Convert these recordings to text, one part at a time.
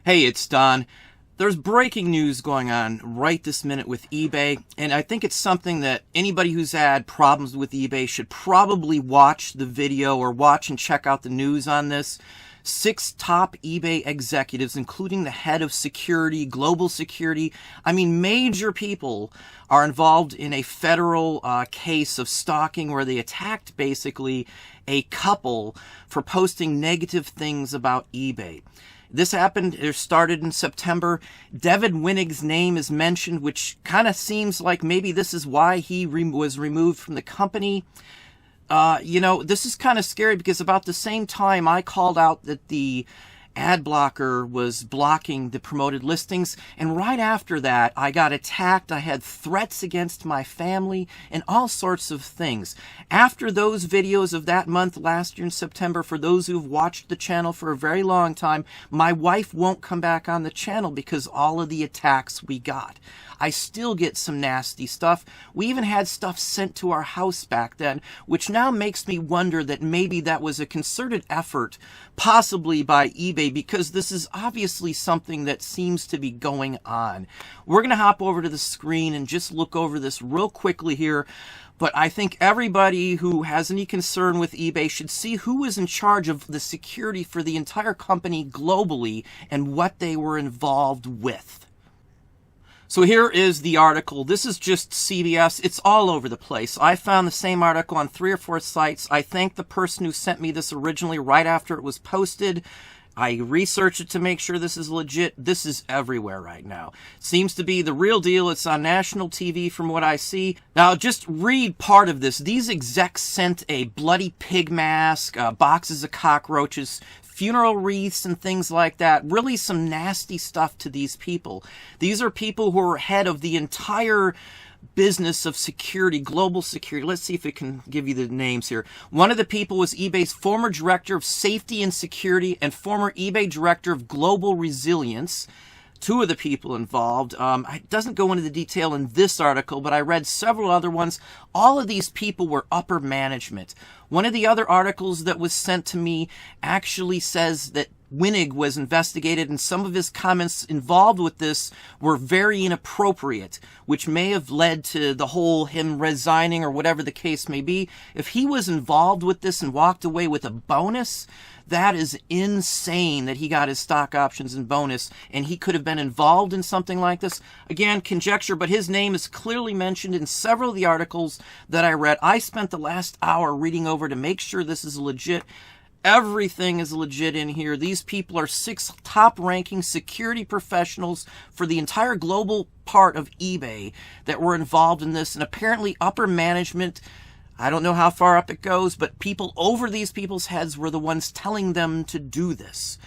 Hey, it's Don. There's breaking news going on right this minute with eBay, and I think it's something that anybody who's had problems with eBay should probably watch the video or watch and check out the news on this. 6 top eBay executives, including the head of security, global security, major people are involved in a federal case of stalking where they attacked basically a couple for posting negative things about eBay. This happened, it started in September. David Winig's name is mentioned, which kind of seems like maybe this is why he was removed from the company. This is kind of scary because about the same time I called out that the ad blocker was blocking the promoted listings, and right after that I got attacked. I had threats against my family and all sorts of things. After those videos of that month last year in September, for those who've watched the channel for a very long time, my wife won't come back on the channel because all of the attacks we got. I still get some nasty stuff. We even had stuff sent to our house back then, which now makes me wonder that maybe that was a concerted effort, possibly by eBay, because this is obviously something that seems to be going on. We're going to hop over to the screen and just look over this real quickly here. But I think everybody who has any concern with eBay should see who is in charge of the security for the entire company globally and what they were involved with. So here is the article. This is just CBS. It's all over the place. I found the same article on 3 or 4 sites. I thank the person who sent me this originally right after it was posted. I researched it to make sure this is legit. This is everywhere right now. Seems to be the real deal. It's on national TV from what I see. Now, just read part of this. These execs sent a bloody pig mask, boxes of cockroaches, funeral wreaths and things like that. Really some nasty stuff to these people. These are people who are head of the entire business of security, global security. Let's see if it can give you the names here. One of the people was eBay's former director of safety and security and former eBay director of global resilience. 2 of the people involved. It doesn't go into the detail in this article, but I read several other ones. All of these people were upper management. One of the other articles that was sent to me actually says that Winig was investigated, and some of his comments involved with this were very inappropriate, which may have led to the whole him resigning or whatever the case may be. If he was involved with this and walked away with a bonus, that is insane that he got his stock options and bonus, and he could have been involved in something like this. Again, conjecture, but his name is clearly mentioned in several of the articles that I read. I spent the last hour reading over to make sure this is legit. Everything is legit in here. These people are 6 top-ranking security professionals for the entire global part of eBay that were involved in this, and apparently upper management. I don't know how far up it goes, but people over these people's heads were the ones telling them to do this.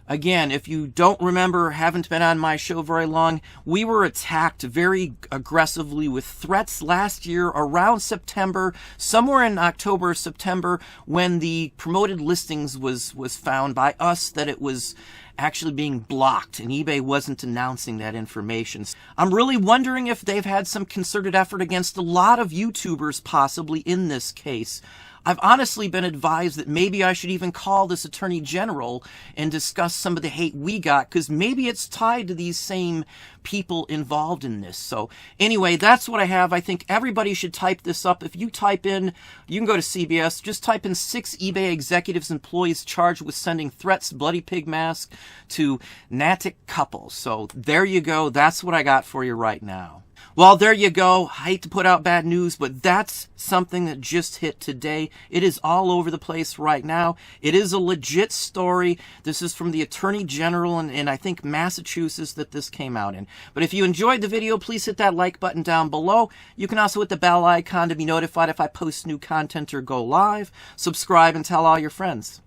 Again, if you don't remember, haven't been on my show very long, we were attacked very aggressively with threats last year around September, somewhere in October or September, when the promoted listings was found by us that it was actually being blocked, and eBay wasn't announcing that information. I'm really wondering if they've had some concerted effort against a lot of YouTubers possibly in this case. I've honestly been advised that maybe I should even call this Attorney General and discuss some of the hate we got, because maybe it's tied to these same people involved in this. So anyway, that's what I have. I think everybody should type this up. If you type in, you can go to CBS, just type in 6 eBay executives employees charged with sending threats, bloody pig mask to Natick couples. So there you go. That's what I got for you right now. Well, there you go. I hate to put out bad news, but that's something that just hit today. It is all over the place right now. It is a legit story. This is from the Attorney General in I think Massachusetts that this came out in. But if you enjoyed the video, please hit that like button down below. You can also hit the bell icon to be notified if I post new content or go live. Subscribe and tell all your friends.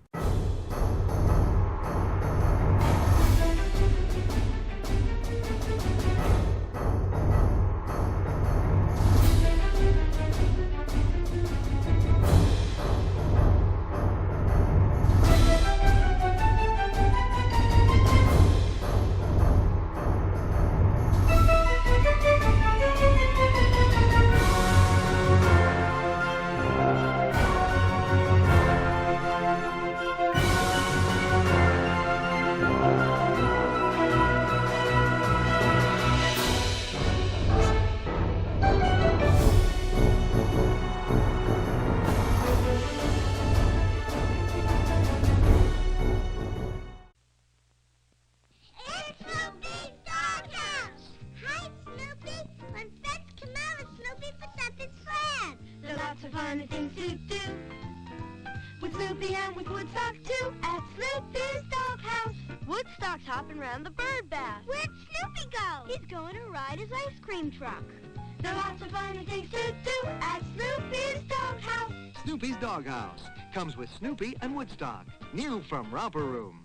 fun and things to do. With Snoopy and with Woodstock too, at Snoopy's Doghouse. Woodstock's hopping around the bird bath. Where'd Snoopy go? He's going to ride his ice cream truck. There are lots of fun and things to do at Snoopy's Doghouse. Snoopy's Doghouse comes with Snoopy and Woodstock. New from Romper Room.